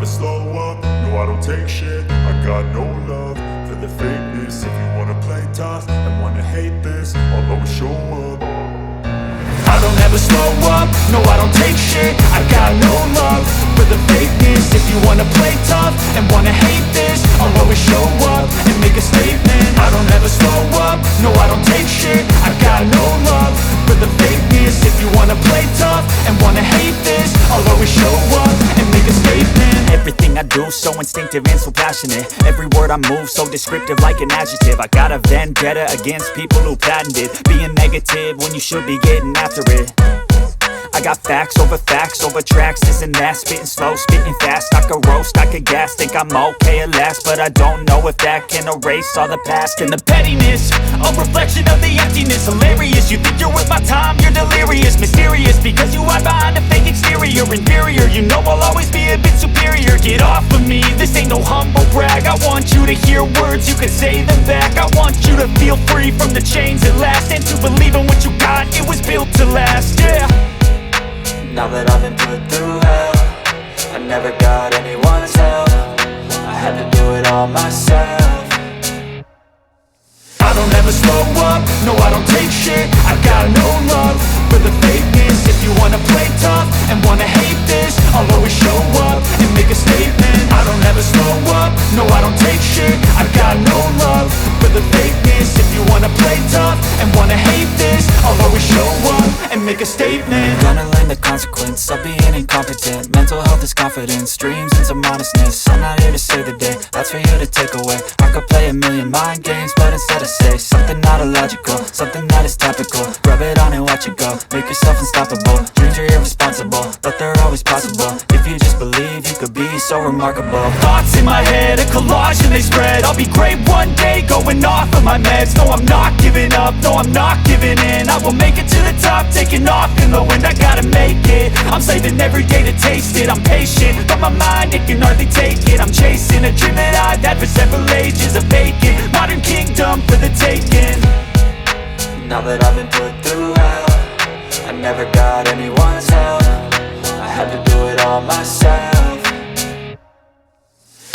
slow up, no I don't take shit. I got no love for the fakeness. If you wanna play tough and wanna hate this, I'll always show up. I don't ever slow up, no I don't take shit. I got no love for the fakeness. If you wanna play tough and wanna hate this, I'll always show up and make a statement. I don't ever slow up, no I don't take shit. I got no love for the fakeness. If you wanna play tough and wanna hate this, I'll always show up and make a statement. Everything I do so instinctive and so passionate. Every word I move so descriptive like an adjective. I got a vendetta against people who patented being negative when you should be getting after it. I got facts over tracks, this and that. Spitting slow, spitting fast. I could roast, I could gas. Think I'm okay at last, but I don't know if that can erase all the past. And the pettiness, a reflection of the emptiness. Hilarious, you think you're worth my time, you're delirious. Mysterious, because you hide behind a fake exterior. Inferior, you know I'll always be a bit superior. Get off of me, this ain't no humble brag. I want you to hear words, you can say them back. I want you to feel free from the chains at last, and to believe in what you got, it was built to last, yeah. Now that I've been put through hell, I never got anyone's help. I had to do it all myself. I don't ever slow up, no I don't take shit. I got no love for the fakeness. If you wanna play tough and wanna hate this, I'll always show up and make a statement. I don't ever slow up, no I don't take shit. I got no love for the fakeness. If you wanna play tough and wanna hate this, I'll always show up and make a statement. Gonna learn the consequence of being incompetent. Mental health is confidence, dreams and some honestness. I'm not here to save the day, that's for you to take away. I could play a million mind games, but instead I say something not illogical, something that is topical. Rub it on and watch it go, make yourself unstoppable. Dreams are irresponsible, but they're always possible. If you just believe, you could be so remarkable. Thoughts in my head, a collage and they spread. I'll be great one day, going off of my meds. No, I'm not giving up, no, I'm not giving in. I will make it to the top, taking off in the wind. I gotta make it, I'm saving every day to taste it. I'm patient, but my mind, it can hardly take it. I'm chasing a dream that I've had for several ages. A vacant, modern kingdom for the taking. Now that I've been put through hell, I never got anyone's help. I had to do it all myself.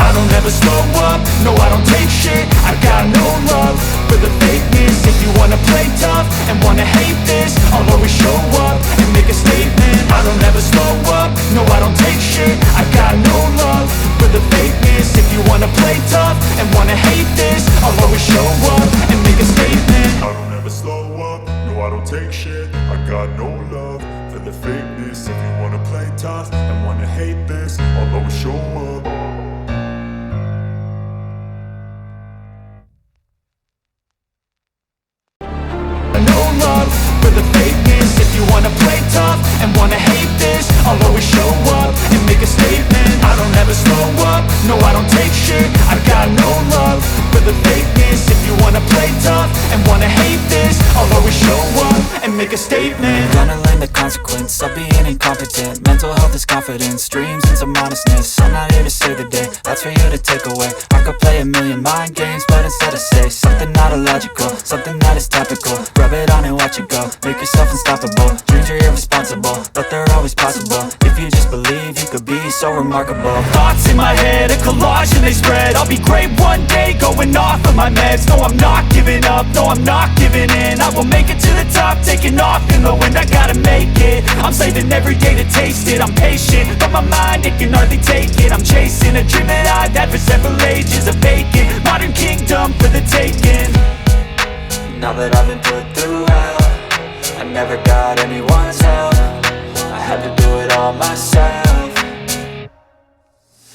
I don't ever slow up, no I don't take shit. I got no love for the fakeness. If you wanna play tough and wanna hate this, I'll always show up and make a statement. I don't ever slow up, no I don't take shit. I got no love for the fakeness. If you wanna play tough and wanna hate this, I'll always show up and make a statement. I don't ever slow up, no I don't take shit. I got no love for the fakeness. If you wanna play tough and wanna hate this, I'll always show up. For the fakeness. If you wanna play tough and wanna hate this, I'll always show up and make a statement. I don't ever slow up, no I don't take shit. I got no love for the fakeness. If you wanna play tough and wanna hate this, I'll always show up and make a statement. Gonna learn the consequence of being incompetent. Mental health is confidence, dreams and some honestness. I'm not here to save the day, that's for you to take away. I could play a million mind games, but instead I say something not illogical, something that is topical. Rub it on and watch it go, make yourself unstoppable. Dreams are irresponsible, but they're always possible. If you just believe, you could be so remarkable. Thoughts in my head, a collage and they spread. I'll be great one day, going off of my meds. No, I'm not giving up, no, I'm not giving in. I will make it to the top, taking off in the wind. I gotta make it, I'm saving every day to taste it. I'm patient, but my mind, it can hardly take it. I'm chasing a dream that I've had for several ages. A vacant, modern kingdom for the taking. Now that I've been put through hell, I never got anyone's help. I had to do it all myself.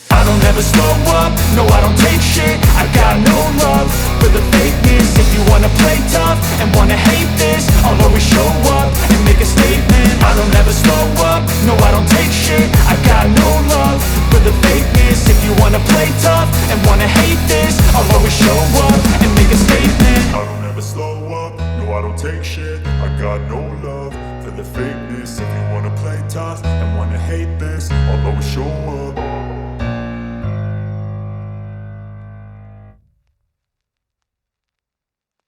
I don't ever slow up, no I don't take shit. I got no love for the fakeness. If you wanna play tough and wanna hate this, I'll always show up and make a statement. I don't ever slow up, no I don't take shit. I got no love for the fakeness. If you wanna play tough and wanna hate this, I'll always show up and make a statement. I don't ever slow up, no I don't take shit. I got no love for the fakeness. If you wanna play tough and wanna hate this, I'll always show up.